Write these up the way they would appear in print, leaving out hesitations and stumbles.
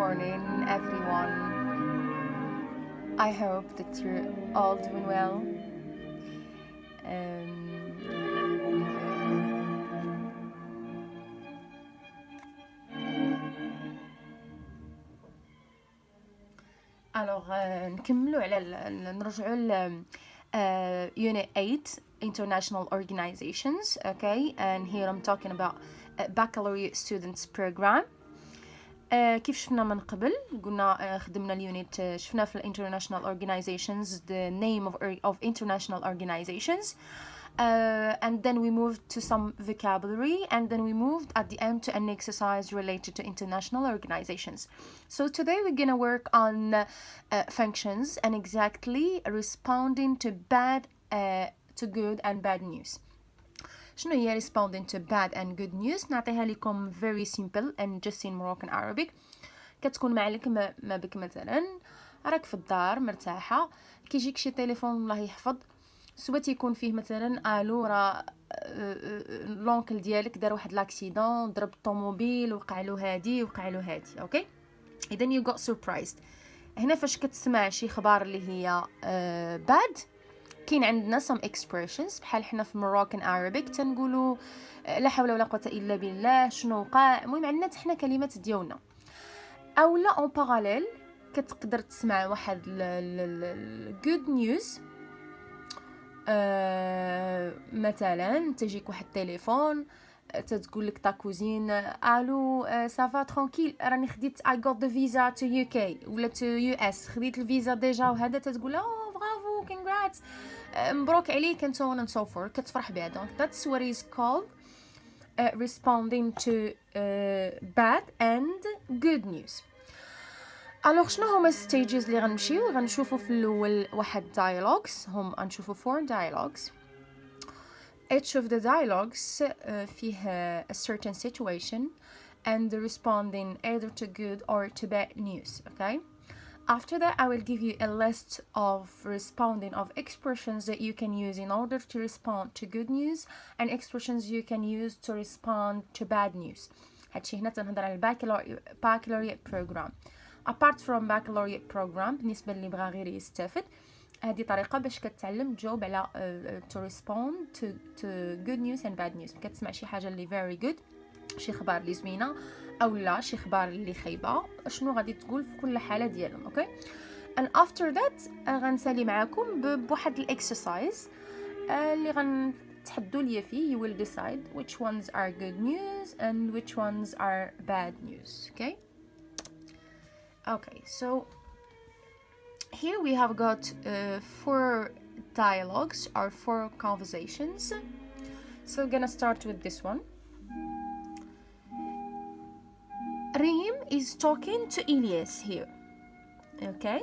morning, everyone. I hope that you're all doing well. Alors, نكملوا على نرجعوا ل Unit 8 International Organizations, okay? And here I'm talking about baccalaureate students program. كيف شفنا من قبل قلنا خدمنا اليونت شفنا في international organizations the name of international organizations and then we moved to some vocabulary and then we moved at the end to an exercise related to international organizations. So today we're gonna work on functions and exactly responding to to good and bad news. شنو هي responding to bad and good news؟ نعطيها لكم very simple and just in Moroccan Arabic. كتكون معلك ما بك مثلا راك في الدار مرتاحه كيجيك شي تليفون الله يحفظ سوا تيكون فيه مثلا الو راه لونكل ديالك دار واحد لاكسيدون ضرب الطوموبيل وقع له هادي اوكي اذا you got surprised. هنا فاش كتسمع شي خبار اللي هي bad كاين عندنا some expressions بحال حنا في Moroccan Arabic تنقولوا لا حول ولا قوة إلا بالله شنو وقع. المهم عندنا حنا كلمات ديالنا او لا اون باراليل كتقدر تسمع واحد good news مثلا تجيك واحد التليفون تتقول لك تا كوزين الو سافا ترانكيل راني خديت I got the visa to UK ولا to US خديت الفيزا ديجا وهذا تتقول برافو congrats مبروك عليك and so on and so forth كتفرح بها. donc that's what is called responding to bad and good news. alors شنو هما stages اللي غنشوفوا في الاول واحد dialogues هم غنشوفوا 4 dialogues. each of the dialogues فيه a certain situation and responding either to good or to bad news. okay, after that I will give you a list of responding of expressions that you can use in order to respond to good news and expressions you can use to respond to bad news. هادشي هنا تنهضر على baccalaureate program. apart from baccalaureate program بالنسبه اللي بغى غير يستافد هذه طريقه باش كتعلم تجاوب على to respond to good news and bad news. كتسمع شي حاجه اللي very good شي خبار اللي زوينه او لا شي خبار اللي خايبه شنو غادي تقول في كل حاله ديالهم. اوكي and after that غنسالي معاكم بواحد الاكسرسايز اللي غنتحدوا ليا فيه you will decide which ones are good news and which ones are bad news. okay so here we have got 4 dialogues or 4 conversations. so we're gonna start with this one. Reem is talking to Ilyas here. okay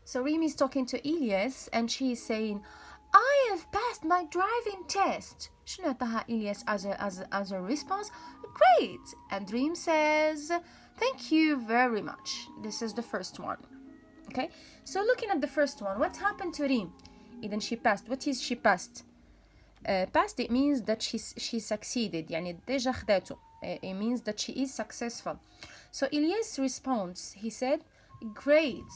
so Reem is talking to Ilyas and she is saying I have passed my driving test. شنو عطاها Ilyas as a response? Great. and Reem says thank you very much. this is the first one. okay so looking at the first one, what happened to Reem? Then she passed. what is she passed? Passed it means that she succeeded يعني ديجا خداتو. it means that she is successful. so Ilyas responds, he said great.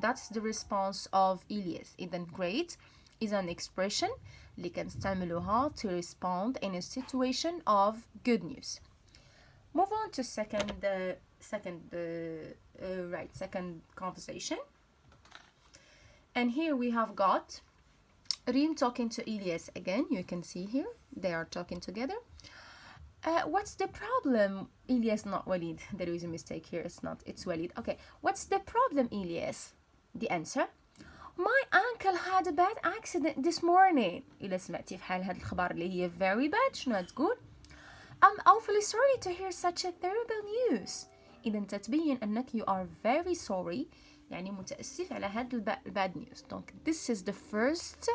that's the response of Ilyas. then great is an expression اللي كنستعملوها to respond in a situation of good news. move on to second conversation. and here we have got Reem talking to Ilyas again. you can see here they are talking together. what's the problem? Ilyas, not Walid. there is a mistake here. it's Walid. okay, what's the problem, Ilyas? the answer, my uncle had a bad accident this morning. إلا سمعتي في حال هاد الخبر اللي هي very bad شنو تقول؟ I'm awfully sorry to hear such a terrible news. إذا تتبين أنك you are very sorry يعني متأسف على هاد bad news. donc this is the first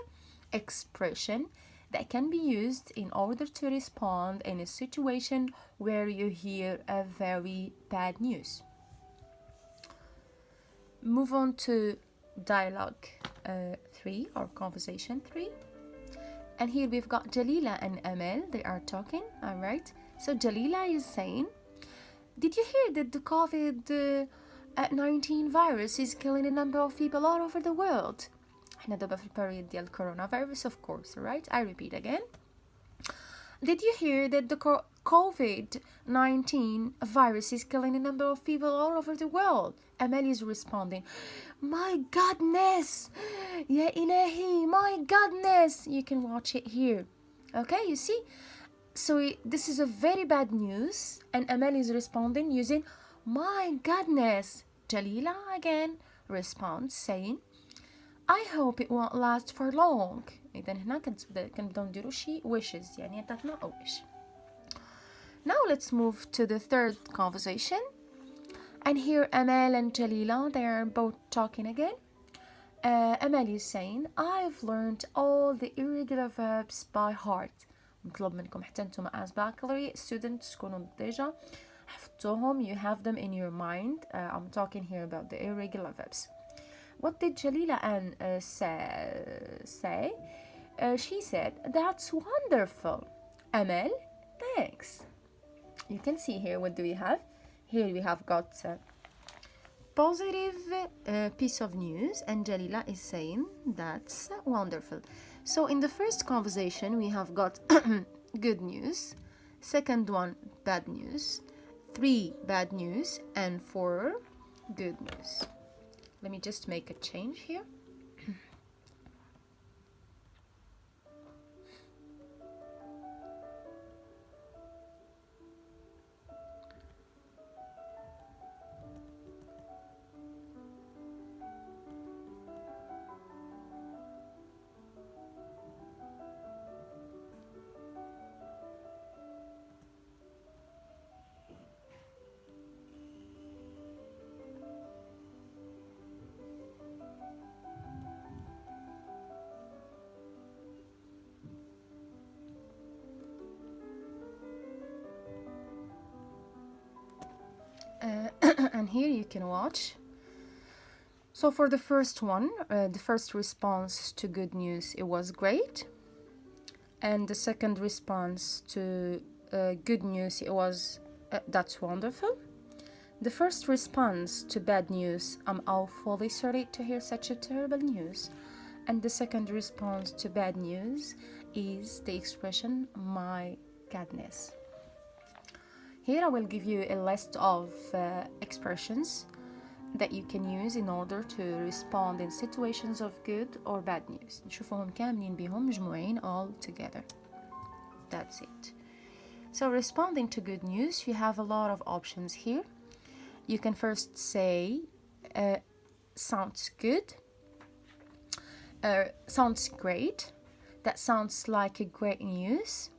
expression that can be used in order to respond in a situation where you hear a very bad news. move on to dialogue 3 or conversation 3. and here we've got Jalila and Amal. they are talking. all right, so Jalila is saying Did you hear that the COVID-19 virus is killing a number of people all over the world? احنا دابا في البريود ديال coronavirus, of course, right? I repeat again. Did you hear that the COVID-19 virus is killing a number of people all over the world? Amal is responding, my goodness! Ya ilahi, my goodness! You can watch it here. Okay, you see? So this is a very bad news, and Amal is responding using my goodness. Jalila again responds saying, I hope it won't last for long. إذا هنا كنبداو نديرو شي wishes يعني عطاتنا a wish. Now let's move to the third conversation. And here Amal and Jalila, they are both talking again. Amal is saying, I've learned all the irregular verbs by heart. مطلوب منكم حتى نتوما as baccalaureate students تكونوا ديجا حفظتوهم. You have them in your mind. I'm talking here about the irregular verbs. What did Jalila say? She said, that's wonderful. Amal, thanks. You can see here, what do we have? Here we have got positive piece of news, and Jalila is saying, that's wonderful. So in the first conversation, we have got good news, second one, bad news, 3 bad news, and 4 good news. Let me just make a change here. And here you can watch. So for the first one, the first response to good news, it was great. And the second response to good news, it was that's wonderful. The first response to bad news, I'm awfully sorry to hear such a terrible news. And the second response to bad news is the expression my goodness. Here I will give you a list of expressions that you can use in order to respond in situations of good or bad news. نشوفوهم كاملين بهم مجموعين all together. That's it. So responding to good news, you have a lot of options here. You can first say sounds good, sounds great, that sounds like a great news,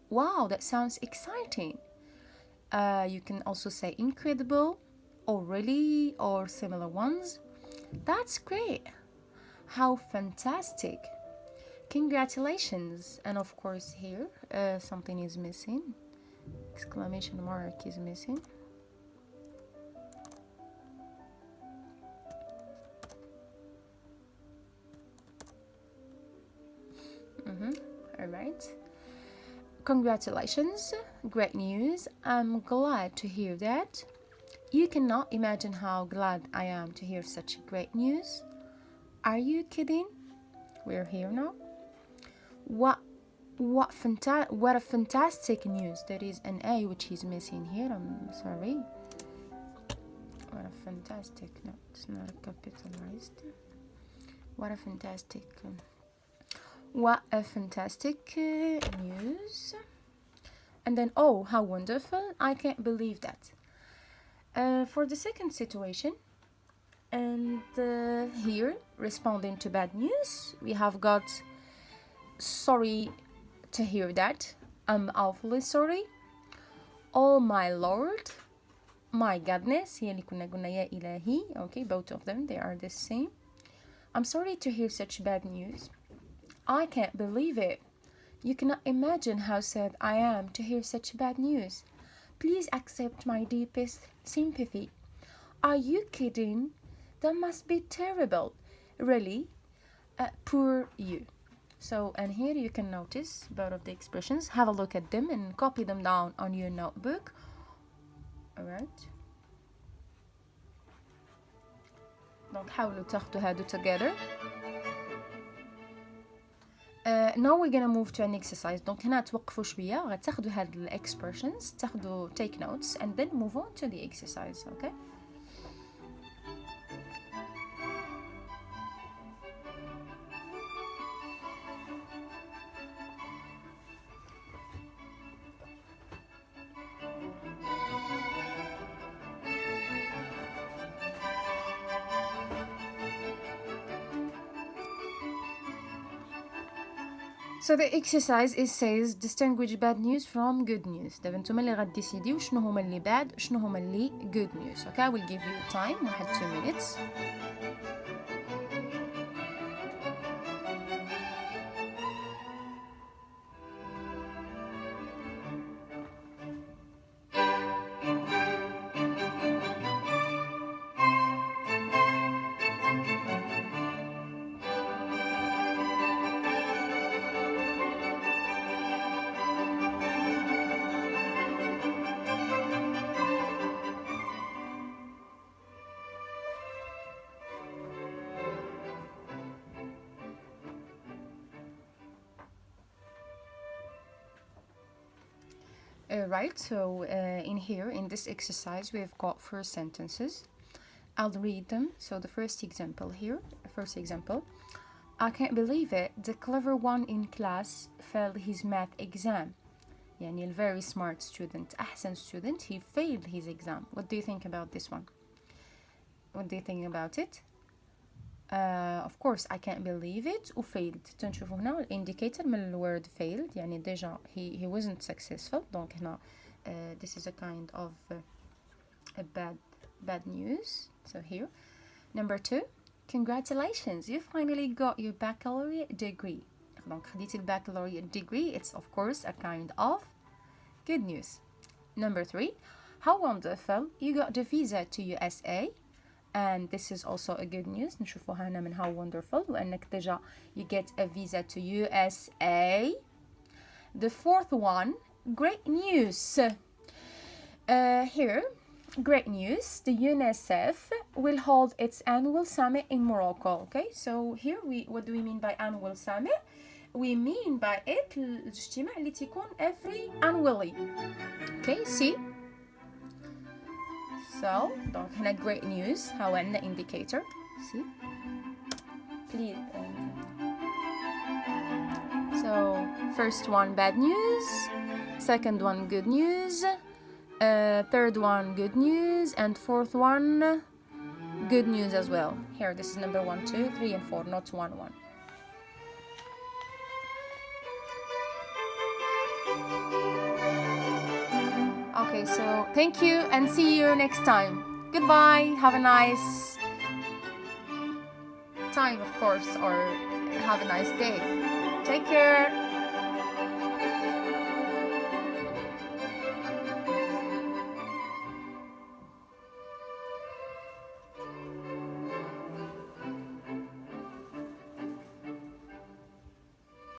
wow, that sounds exciting. You can also say incredible or really or similar ones. That's great. How fantastic. Congratulations. And of course here something is missing. Exclamation mark is missing. All right. Congratulations, great news. I'm glad to hear that. You cannot imagine how glad I am to hear such great news. Are you kidding? We're here now. What a fantastic news. There is an A which is missing here. I'm sorry. What a fantastic. No, it's not capitalized. What a fantastic. What a fantastic news. And then, oh, how wonderful. I can't believe that. For the second situation, and here, responding to bad news, we have got sorry to hear that. I'm awfully sorry. Oh my lord. My goodness. هي اللي كنا قلنا يا إلهي. Okay, both of them, they are the same. I'm sorry to hear such bad news. I can't believe it. You cannot imagine how sad I am to hear such bad news. Please accept my deepest sympathy. Are you kidding? That must be terrible. Really? Poor you. So, and here you can notice both of the expressions. Have a look at them and copy them down on your notebook. alright. دونك حاولوا تاخدوا هادو together. Now we're gonna move to an exercise. دونك هنا توقفوا شوية غتاخدوا هاد ال expressions, تاخدوا take notes and then move on to the exercise, okay? So the exercise says distinguish bad news from good news. دابا نتوما اللي غديسيديو شنو هما اللي bad شنو هما اللي good news. Okay, I will give you time, 2 minutes. Right, so in here, in this exercise, we've got 4 sentences. I'll read them. So the first example here, I can't believe it, the clever one in class failed his math exam. يعني a very smart student, أحسن student, he failed his exam. What do you think about this one? What do you think about it? Of course I can't believe it و failed. تنشوفوا هنا indicator من ال word failed يعني déjà he wasn't successful. donc هنا this is a kind of a bad news. So here, number 2, congratulations, you finally got your baccalaureate degree. donc خديتي ال baccalaureate degree, it's of course a kind of good news. Number 3, how wonderful, you got the visa to USA. And this is also a good news. نشوفوها هنا من how wonderful وأنك déjà you get a visa to USA. The fourth one, great news. Here, great news. The UNICEF will hold its annual summit in Morocco. Okay, so here what do we mean by annual summit? We mean by it الاجتماع اللي تكون every annually. Okay, see? So, donc هنا great news. how عندنا indicator. See? Please. So, first one bad news. Second one good news. Third one good news. And fourth one good news as well. Here, this is number 1, 2, 3, and 4, not 1, 1. Okay, so thank you and see you next time. Goodbye. Have a nice time, of course, or have a nice day. Take care.